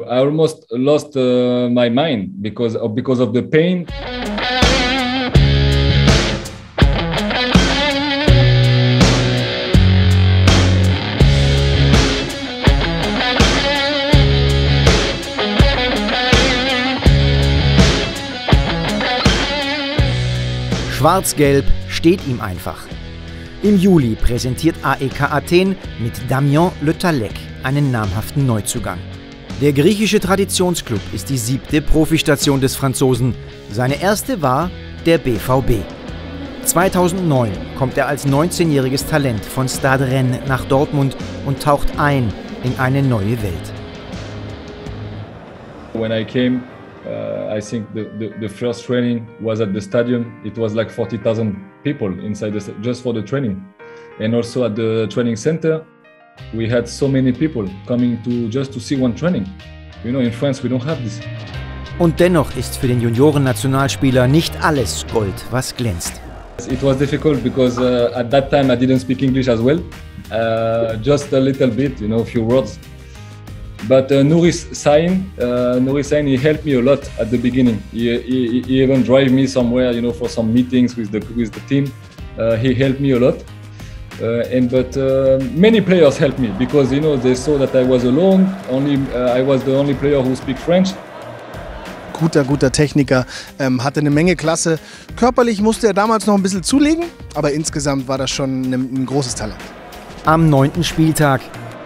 I almost lost my mind because of the pain. Schwarz-Gelb steht ihm einfach. Im Juli präsentiert AEK Athen mit Damien Le Tallec einen namhaften Neuzugang. Der griechische Traditionsklub ist die 7. Profistation des Franzosen. Seine erste war der BVB. 2009 kommt er als 19-jähriges Talent von Stade Rennes nach Dortmund und taucht ein in eine neue Welt. When I came, I think the first training was at the stadium. It was like 40,000 people inside just for the training, and also at the training center. We had so many people coming just to see one training. You know, in France we don't have this. Und dennoch ist für den Junioren-Nationalspieler nicht alles Gold, was glänzt. It was difficult because at that time I didn't speak English as well, just a little bit, you know, a few words. But Nouri Sahin, he helped me a lot at the beginning. He even drive me somewhere, you know, for some meetings with the team. He helped me a lot. But many players helped me because, you know, they saw that I was alone. I was the only player who speak French. Guter Techniker, hatte eine Menge Klasse. Körperlich musste er damals noch ein bisschen zulegen, aber insgesamt war das schon ein großes Talent. Am 9. Spieltag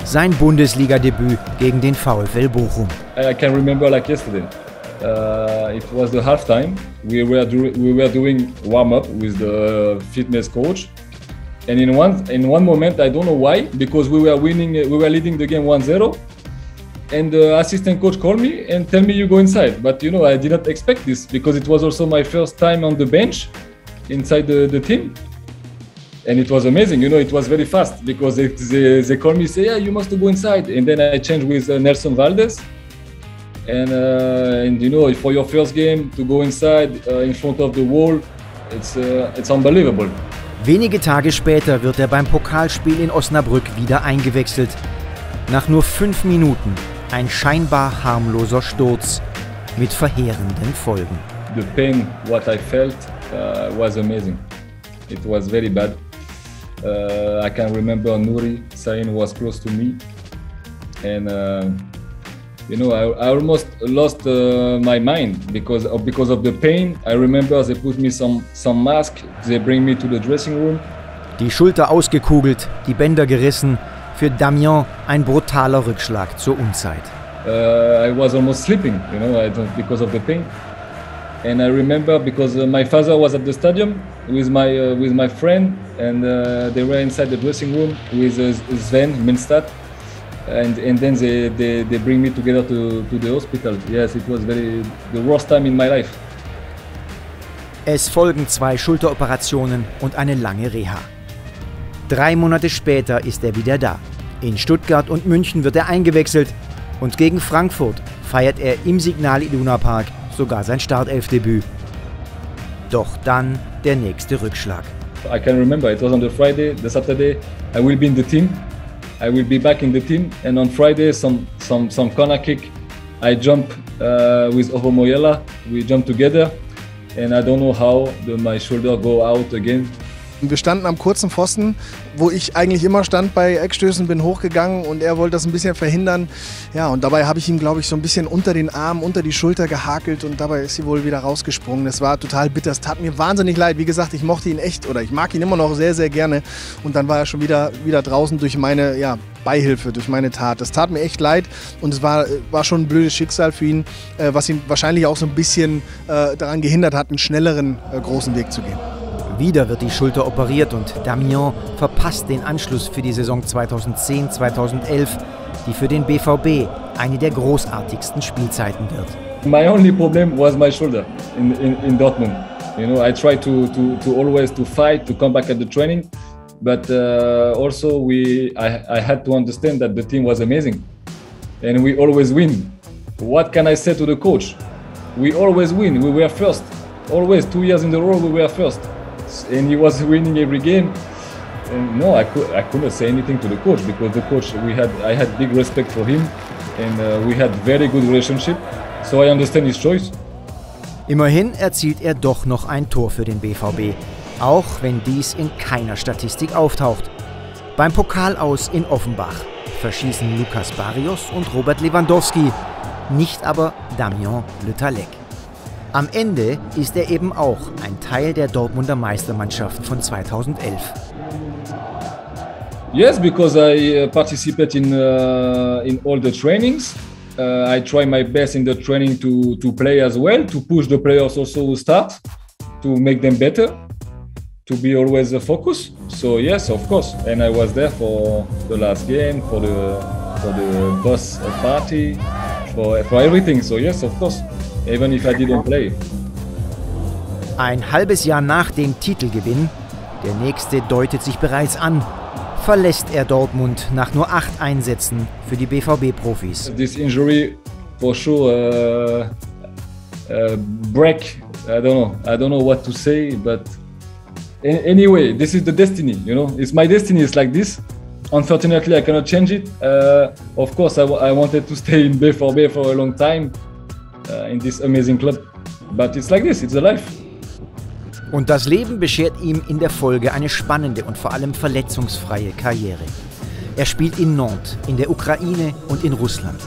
sein Bundesliga-Debüt gegen den VfL Bochum. I can remember like yesterday. It was the halftime. We were doing warm-up with the fitness coach. And in one moment, I don't know why, because we were leading the game 1-0. And the assistant coach called me and tell me you go inside. But you know, I didn't expect this because it was also my first time on the bench inside the team. And it was amazing, you know, it was very fast because they called me, say, yeah, you must go inside. And then I changed with Nelson Valdez. And you know, for your first game to go inside in front of the wall, it's unbelievable. Wenige Tage später wird er beim Pokalspiel in Osnabrück wieder eingewechselt. Nach nur 5 Minuten ein scheinbar harmloser Sturz mit verheerenden Folgen. The pain, what I felt, was amazing. It was very bad. I can remember Nouri Sahin was close to me, and you know, I almost lost my mind because of the pain. I remember they put me some mask. They bring me to the dressing room. Die Schulter ausgekugelt, die Bänder gerissen. Für Damien ein brutaler Rückschlag zur Unzeit. I was almost sleeping, you know, because of the pain. And I remember because my father was at the stadium with my friend, and they were inside the dressing room with Sven Minstad, and then they bring me together to the hospital. Yes, it was the worst time in my life. Es folgen 2 Schulteroperationen und eine lange Reha. 3 Monate später ist er wieder da. In Stuttgart und München wird er eingewechselt und gegen Frankfurt feiert er im Signal Iduna Park sogar sein Startelfdebüt. Doch dann der nächste Rückschlag. I can remember it was on the Friday, the Saturday. I will be in the team. I will be back in the team, and on Friday some corner kick. I jump with Ovo Moyela. We jump together, and I don't know how my shoulder go out again. Wir standen am kurzen Pfosten, wo ich eigentlich immer stand bei Eckstößen, bin hochgegangen und er wollte das ein bisschen verhindern. Ja, und dabei habe ich ihm, glaube ich, so ein bisschen unter den Arm, unter die Schulter gehakelt und dabei ist sie wohl wieder rausgesprungen. Das war total bitter, es tat mir wahnsinnig leid. Wie gesagt, ich mochte ihn echt oder ich mag ihn immer noch sehr, sehr gerne. Und dann war er schon wieder draußen durch meine Beihilfe, durch meine Tat. Das tat mir echt leid und es war schon ein blödes Schicksal für ihn, was ihn wahrscheinlich auch so ein bisschen daran gehindert hat, einen schnelleren großen Weg zu gehen. Wieder wird die Schulter operiert und Damien verpasst den Anschluss für die Saison 2010-2011, die für den BVB eine der großartigsten Spielzeiten wird. My only problem was my shoulder in Dortmund. You know, I tried to always to fight to come back at the training, but also I had to understand that the team was amazing, and we always win. What can I say to the coach? We always win. We were first. Always 2 years in a row we were first. And he was winning every game. And no, I couldn't say anything to the coach because the coach I had big respect for him. and we had very good relationship. So I understand his choice. Immerhin erzielt er doch noch ein Tor für den BVB, auch wenn dies in keiner Statistik auftaucht. Beim Pokalaus in Offenbach verschießen Lucas Barrios und Robert Lewandowski, nicht aber Damien Le Tallec. Am Ende ist er eben auch ein Teil der Dortmunder Meistermannschaft von 2011. Yes, because I participate in all the trainings. I try my best in the training to play as well, to push the players also who start, to make them better, to be always a focus. So yes, of course. And I was there for the last game, for the boss party, for everything. So yes, of course. Even if I didn't play. Ein halbes Jahr nach dem Titelgewinn, der nächste deutet sich bereits an, verlässt er Dortmund nach nur 8 Einsätzen für die BVB-Profis. This injury for sure break. I don't know what to say, but anyway, this is the destiny. You know, it's my destiny. It's like this. Unfortunately, I cannot change it. Of course, I wanted to stay in BVB for a long time in this amazing club, but it's like this. It's a life. Und das Leben beschert ihm in der Folge eine spannende und vor allem verletzungsfreie Karriere. Er spielt in Nantes, in der Ukraine und in Russland.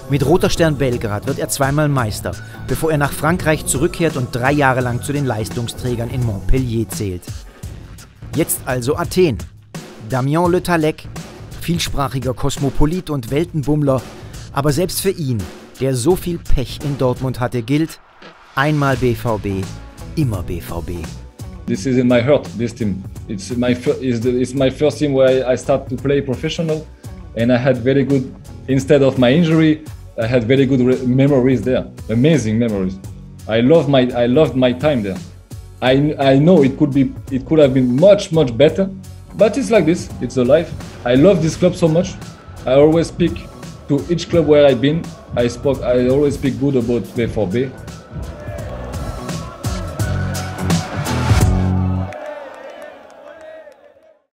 Mit Roter Stern Belgrad wird er zweimal Meister, bevor er nach Frankreich zurückkehrt und 3 Jahre lang zu den Leistungsträgern in Montpellier zählt. Jetzt also Athen. Damien Le Tallec, vielsprachiger Kosmopolit und Weltenbummler, aber selbst für ihn, der so viel Pech in Dortmund hatte, gilt: einmal BVB, immer BVB. This is in my heart, this team. It's my first team where I start to play professional, and I had very good, instead of my injury, I had very good memories there, amazing memories. I loved my time there. I know it could have been much better, but it's like this. It's a life. I love this club so much. I always speak to each club where I've been. I always speak good about BVB.